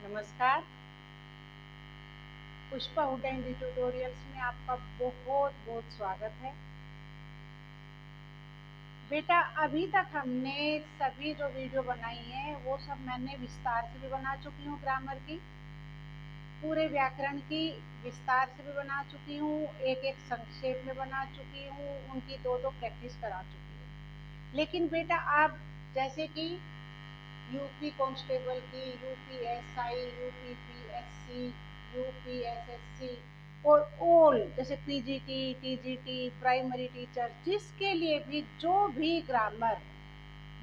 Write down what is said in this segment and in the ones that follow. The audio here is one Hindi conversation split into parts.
नमस्कार। पुष्पा हुडा हिंदी ट्यूटोरियल्स में आपका बहुत बहुत स्वागत है। बेटा, अभी तक हमने सभी जो वीडियो बनाई है वो सब मैंने विस्तार से भी बना चुकी हूँ। ग्रामर की, पूरे व्याकरण की विस्तार से भी बना चुकी हूँ, एक एक संक्षेप में बना चुकी हूँ, उनकी दो दो प्रैक्टिस करा चुकी हूँ। लेकिन बेटा, आप जैसे कि यूपी कांस्टेबल की, यूपीएसआई, यूपीपीएससी, यूपीएसएससी और ऑल जैसे पीजीटी, टीजीटी, प्राइमरी टीचर, जिसके लिए भी जो भी ग्रामर,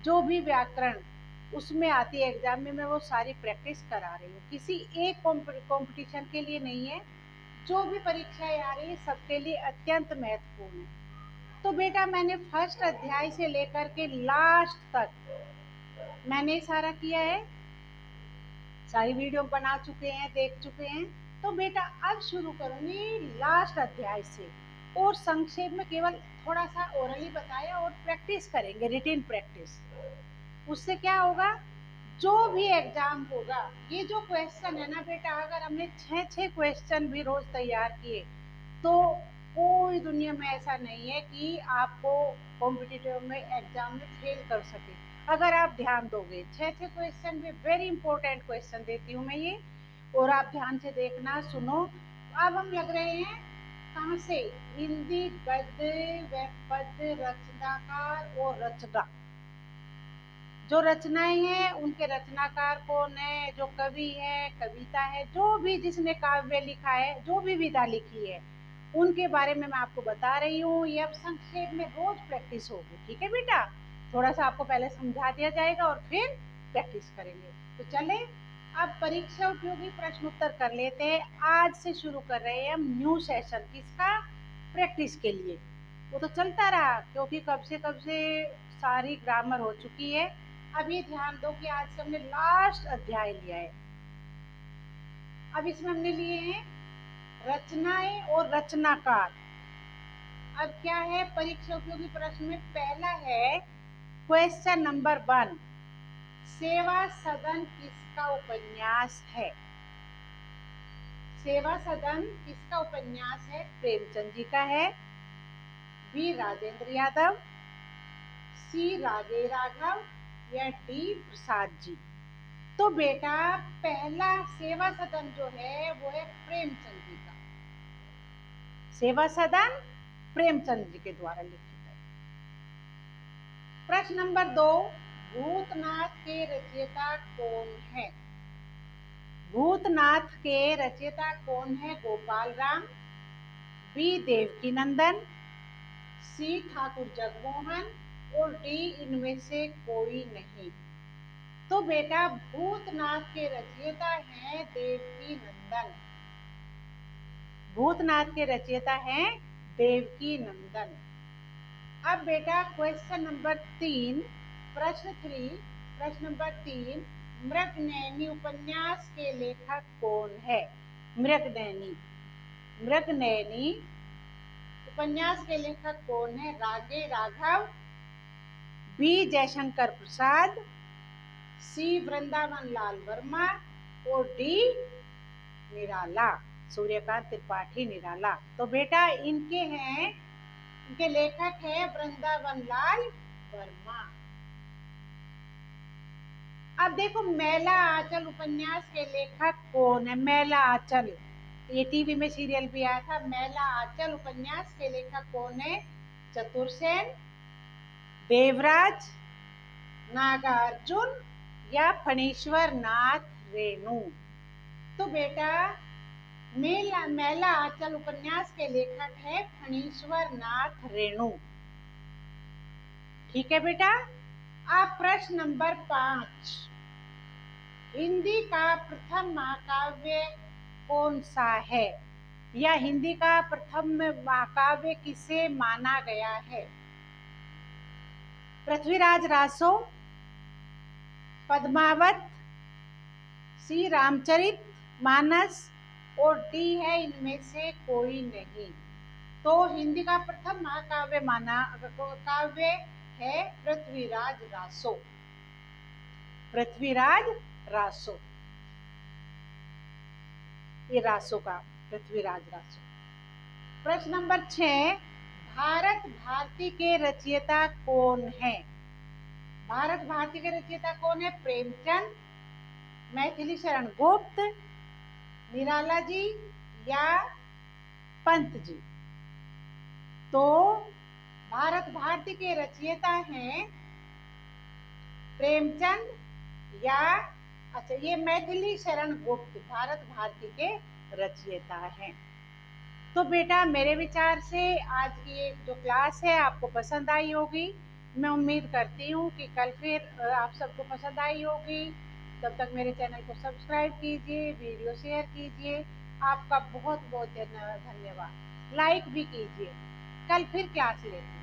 जो भी व्याकरण उसमें आती है एग्जाम में, मैं वो सारी प्रैक्टिस करा रही हूँ। किसी एक कंपटीशन के लिए नहीं है, जो भी परीक्षाएं आ रही है सबके लिए अत्यंत महत्वपूर्ण है। तो बेटा, मैंने फर्स्ट अध्याय से लेकर के लास्ट तक मैंने सारा किया है, सारी वीडियो बना चुके हैं, देख चुके हैं। तो बेटा, अब शुरू करूंगी लास्ट अध्याय से, और संक्षेप में केवल थोड़ा सा ओरली बताया और प्रैक्टिस करेंगे, रिटिन प्रैक्टिस। उससे क्या होगा, जो भी एग्जाम होगा, ये जो क्वेश्चन है ना बेटा, अगर हमने 6 क्वेश्चन भी रोज तैयार किए तो कोई दुनिया में ऐसा नहीं है कि आपको कॉम्पिटिटिव में एग्जाम में फेल कर सके, अगर आप ध्यान दोगे। 6 क्वेश्चन भी वेरी इंपॉर्टेंट क्वेश्चन देती हूँ मैं ये, और आप ध्यान से देखना, सुनो। अब हम लग रहे हैं कहाँ से? हिंदी गद्य व पद्य, रचनाकार और रचना। जो रचनाएं हैं उनके रचनाकार कौन है, जो कवि है, कविता है, जो भी जिसने काव्य लिखा है, जो भी विधा लिखी है, उनके बारे में मैं आपको बता रही हूँ। ये अब संक्षेप में रोज प्रैक्टिस होगी, ठीक है बेटा? थोड़ा सा आपको पहले समझा दिया जाएगा और फिर प्रैक्टिस करेंगे। तो चले अब परीक्षा उपयोगी प्रश्न उत्तर कर लेते हैं। आज से शुरू कर रहे हैं हम न्यू सेशन, किसका? प्रैक्टिस के लिए। वो तो चलता रहा क्योंकि कब से सारी ग्रामर हो चुकी है। अब ये ध्यान दो कि आज से हमने लास्ट अध्याय लिया है। अब इसमें हमने लिए हैं रचनाएं और रचनाकार। अब क्या है परीक्षा उपयोगी प्रश्न में? पहला है क्वेश्चन नंबर 1, सेवा सदन किसका उपन्यास है? सेवा सदन किसका उपन्यास है? प्रेमचंद जी का है। बी राजेंद्र यादव, सी राजे राघव, या डी प्रसाद जी? तो बेटा, पहला सेवा सदन जो है वो है प्रेमचंद जी का। सेवा सदन प्रेमचंद जी के द्वारा लिखित है। प्रश्न नंबर 2, भूतनाथ के रचयिता कौन है? भूतनाथ के रचयिता कौन है? गोपाल राम, बी देवकी नंदन, सी ठाकुर जगमोहन, और डी इनमें से कोई नहीं। तो बेटा, भूतनाथ के रचयिता हैं देवकी नंदन। भूतनाथ के रचयिता हैं देवकी नंदन। अब बेटा क्वेश्चन नंबर 3, प्रश्न नंबर 3, मृगनयनी उपन्यास के लेखक कौन है? मृगनयनी उपन्यास के लेखक कौन है? राजे राघव, बी जयशंकर प्रसाद, सी वृंदावन लाल वर्मा, और डी निराला, सूर्यकांत त्रिपाठी निराला। तो बेटा इनके लेखक है वृंदावन लाल वर्मा। अब देखो, मैला आंचल उपन्यास के लेखक कौन है? मैला आंचल, ये टीवी में सीरियल भी आया था। मैला आंचल उपन्यास के लेखक कौन है? चतुरसेन, देवराज, नागार्जुन, या फणीश्वर नाथ रेणु? तो बेटा, मैला आंचल उपन्यास के लेखक है फणीश्वर नाथ रेणु। ठीक है बेटा। अब प्रश्न नंबर 5, हिंदी का प्रथम महाकाव्य कौन सा है, या हिंदी का प्रथम महाकाव्य किसे माना गया है? पृथ्वीराज रासो, पद्मावत, सी रामचरित मानस, और डी है इनमें से कोई नहीं। तो हिंदी का प्रथम महाकाव्य काव्य है पृथ्वीराज रासो। ये रासो का, पृथ्वीराज रासो। प्रश्न नंबर 6, भारत भारती के रचयिता कौन है? भारत भारती के रचयिता कौन है? प्रेमचंद, मैथिली शरण गुप्त, निराला जी या पंत जी? तो भारत भारती के रचयिता हैं प्रेमचंद या, अच्छा, ये मैथिली शरण गुप्त भारत भारती के रचयिता हैं। तो बेटा मेरे विचार से आज की ये जो क्लास है आपको पसंद आई होगी। मैं उम्मीद करती हूँ कि कल फिर आप सबको पसंद आई होगी। तब तक मेरे चैनल को सब्सक्राइब कीजिए, वीडियो शेयर कीजिए। आपका बहुत बहुत धन्यवाद। लाइक भी कीजिए। कल फिर क्लास लेंगे।